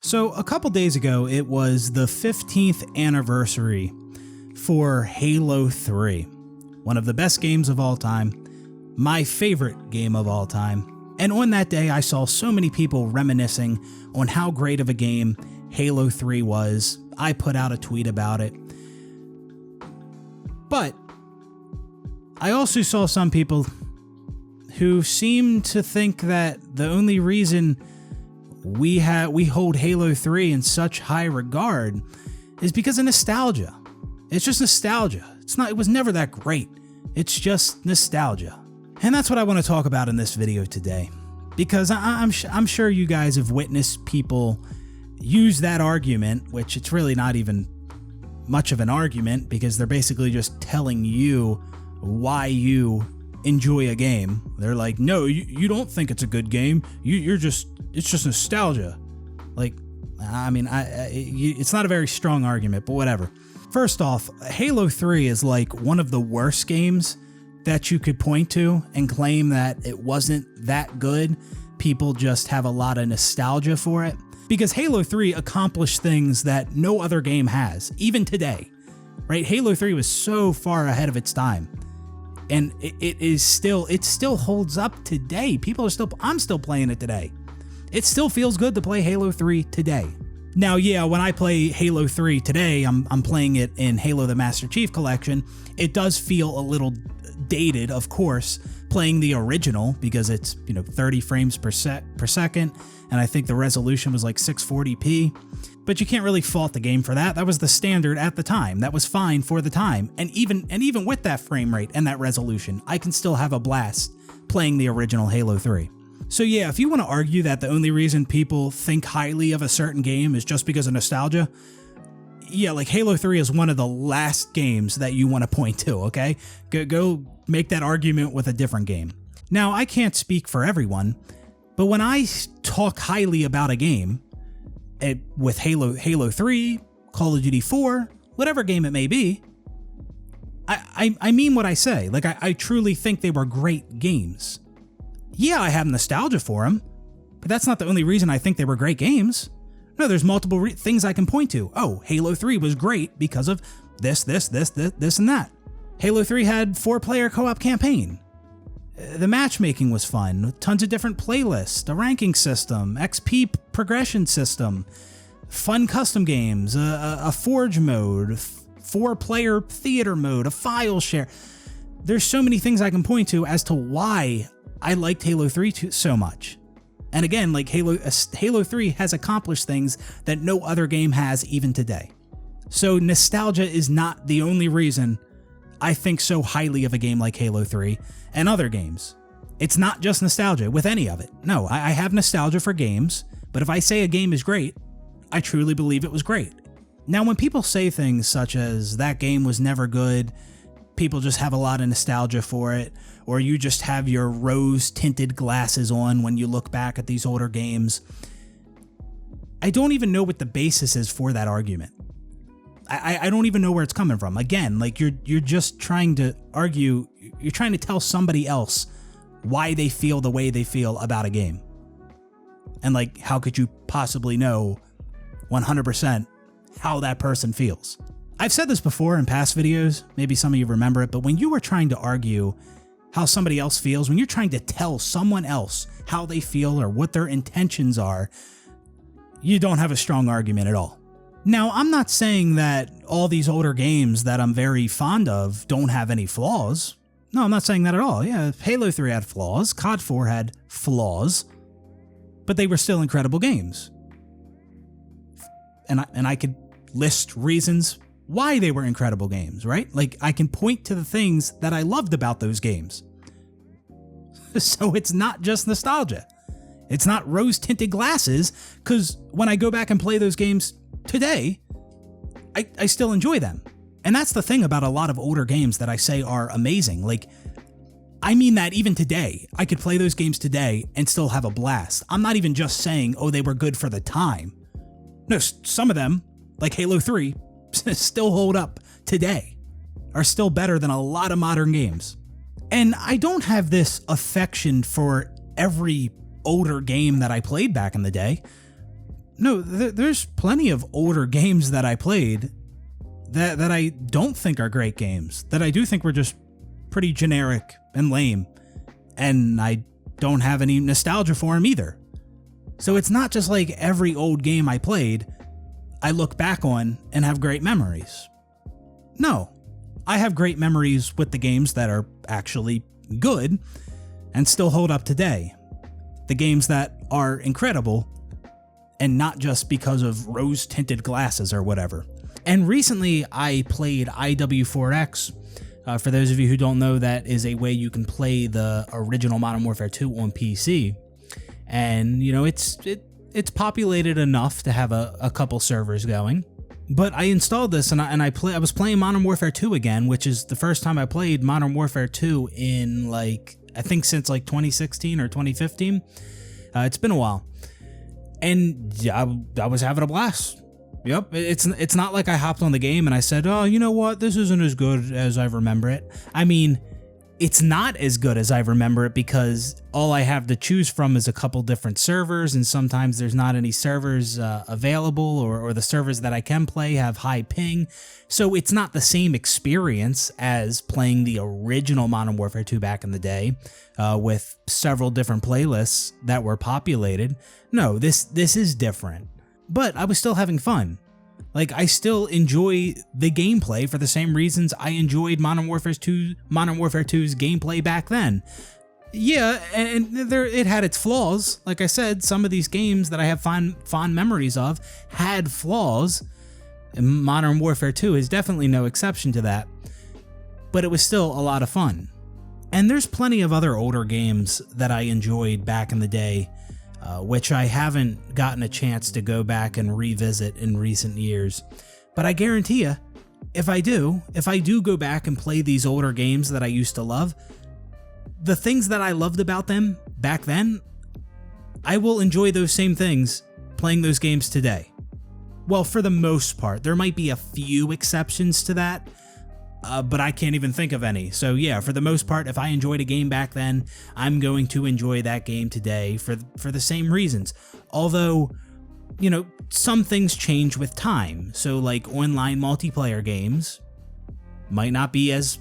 So a couple days ago, it was the 15th anniversary for Halo 3, one of the best games of all time, my favorite game of all time. And on that day, I saw so many people reminiscing on how great of a game Halo 3 was. I put out a tweet about it. But I also saw some people who seemed to think that the only reason we hold Halo 3 in such high regard is because of nostalgia. It's just nostalgia. It was never that great. It's just nostalgia. And that's what I want to talk about in this video today. Because I'm sure you guys have witnessed people use that argument, which it's really not even much of an argument because they're basically just telling you why you enjoy a game. They're like, no, you don't think it's a good game. It's just nostalgia. Like, I mean, it's not a very strong argument, but whatever. First off, Halo 3 is like one of the worst games that you could point to and claim that it wasn't that good. People just have a lot of nostalgia for it. Because Halo 3 accomplished things that no other game has, even today. Right? Halo 3 was so far ahead of its time. And it still holds up today. I'm still playing it today. It still feels good to play Halo 3 today. Now, yeah, when I play Halo 3 today, I'm playing it in Halo the Master Chief Collection. It does feel a little dated, of course, playing the original because it's 30 frames per second, and I think the resolution was like 640p. But you can't really fault the game for that. That was the standard at the time. That was fine for the time. And even with that frame rate and that resolution, I can still have a blast playing the original Halo 3. So yeah, if you want to argue that the only reason people think highly of a certain game is just because of nostalgia, yeah, like Halo 3 is one of the last games that you want to point to, okay? Go make that argument with a different game. Now, I can't speak for everyone, but when I talk highly about a game, with Halo 3, Call of Duty 4, whatever game it may be, I mean what I say. Like, I truly think they were great games. Yeah, I have nostalgia for them, but that's not the only reason I think they were great games. No, there's multiple things I can point to. Oh, Halo 3 was great because of this, and that. Halo 3 had 4-player co-op campaign. The matchmaking was fun, tons of different playlists, a ranking system, XP progression system, fun custom games, a forge mode, 4-player theater mode, a file share. There's so many things I can point to as to why I liked Halo 3 so much. And again, like Halo 3 has accomplished things that no other game has even today. So nostalgia is not the only reason I think so highly of a game like Halo 3 and other games. It's not just nostalgia with any of it. No, I have nostalgia for games, but if I say a game is great, I truly believe it was great. Now, when people say things such as that game was never good, people just have a lot of nostalgia for it, or you just have your rose-tinted glasses on when you look back at these older games, I don't even know what the basis is for that argument. I don't even know where it's coming from. Again, like you're just trying to argue, you're trying to tell somebody else why they feel the way they feel about a game. And like, how could you possibly know 100% how that person feels? I've said this before in past videos, maybe some of you remember it, but when you are trying to argue how somebody else feels, when you're trying to tell someone else how they feel or what their intentions are, you don't have a strong argument at all. Now, I'm not saying that all these older games that I'm very fond of don't have any flaws. No, I'm not saying that at all. Yeah, Halo 3 had flaws, COD 4 had flaws, but they were still incredible games. And I could list reasons why they were incredible games, right? Like, I can point to the things that I loved about those games. So it's not just nostalgia. It's not rose-tinted glasses, because when I go back and play those games today, I still enjoy them. And that's the thing about a lot of older games that I say are amazing. Like, I mean that even today. I could play those games today and still have a blast. I'm not even just saying, oh, they were good for the time. No, some of them, like Halo 3, still hold up today, are still better than a lot of modern games. And I don't have this affection for every older game that I played back in the day. No, there's plenty of older games that I played that I don't think are great games, that I do think were just pretty generic and lame, and I don't have any nostalgia for them either. So it's not just like every old game I played, I look back on and have great memories. No, I have great memories with the games that are actually good and still hold up today. The games that are incredible, and not just because of rose-tinted glasses or whatever. And recently I played IW4X. For those of you who don't know, that is a way you can play the original Modern Warfare 2 on PC. And, you know, it's populated enough to have a couple servers going. But I installed this and I was playing Modern Warfare 2 again, which is the first time I played Modern Warfare 2 in I think since 2016 or 2015. It's been a while. And I was having a blast. Yep, it's not like I hopped on the game and I said, oh, you know what, this isn't as good as I remember it. I mean, it's not as good as I remember it because all I have to choose from is a couple different servers, and sometimes there's not any servers available, or the servers that I can play have high ping. So it's not the same experience as playing the original Modern Warfare 2 back in the day with several different playlists that were populated. No, this is different. But I was still having fun. I still enjoy the gameplay for the same reasons I enjoyed Modern Warfare 2's gameplay back then. Yeah, and it had its flaws. Like I said, some of these games that I have fond memories of had flaws. And Modern Warfare 2 is definitely no exception to that. But it was still a lot of fun. And there's plenty of other older games that I enjoyed back in the day, which I haven't gotten a chance to go back and revisit in recent years. But I guarantee you, if I do go back and play these older games that I used to love, the things that I loved about them back then, I will enjoy those same things playing those games today. Well, for the most part. There might be a few exceptions to that, but I can't even think of any. So yeah, for the most part, if I enjoyed a game back then, I'm going to enjoy that game today for the same reasons. Although, you know, some things change with time. So online multiplayer games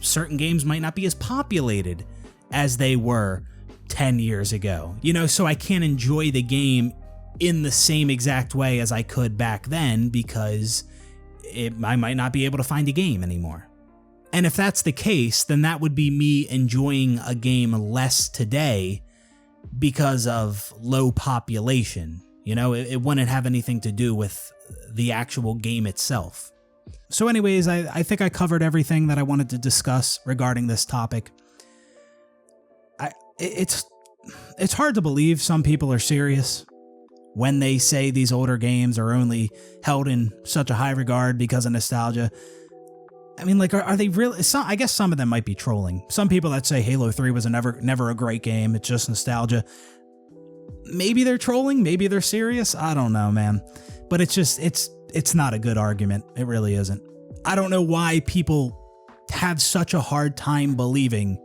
certain games might not be as populated as they were 10 years ago. You know, so I can't enjoy the game in the same exact way as I could back then because I might not be able to find a game anymore. And if that's the case, then that would be me enjoying a game less today because of low population. You know, it wouldn't have anything to do with the actual game itself. So anyways, I think I covered everything that I wanted to discuss regarding this topic. It's hard to believe some people are serious when they say these older games are only held in such a high regard because of nostalgia. I mean, are they really? I guess some of them might be trolling. Some people that say Halo 3 was never a great game, it's just nostalgia. Maybe they're trolling, maybe they're serious, I don't know, man. But it's not a good argument, it really isn't. I don't know why people have such a hard time believing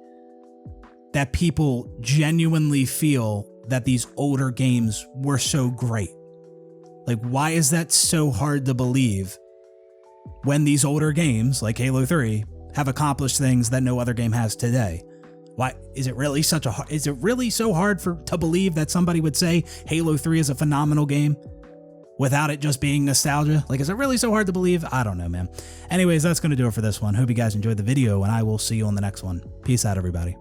that people genuinely feel that these older games were so great. Why is that so hard to believe when these older games, like Halo 3, have accomplished things that no other game has today? Why is it really so hard to believe that somebody would say Halo 3 is a phenomenal game without it just being nostalgia? Is it really so hard to believe? I don't know, man. Anyways, that's going to do it for this one. Hope you guys enjoyed the video, and I will see you on the next one. Peace out, everybody.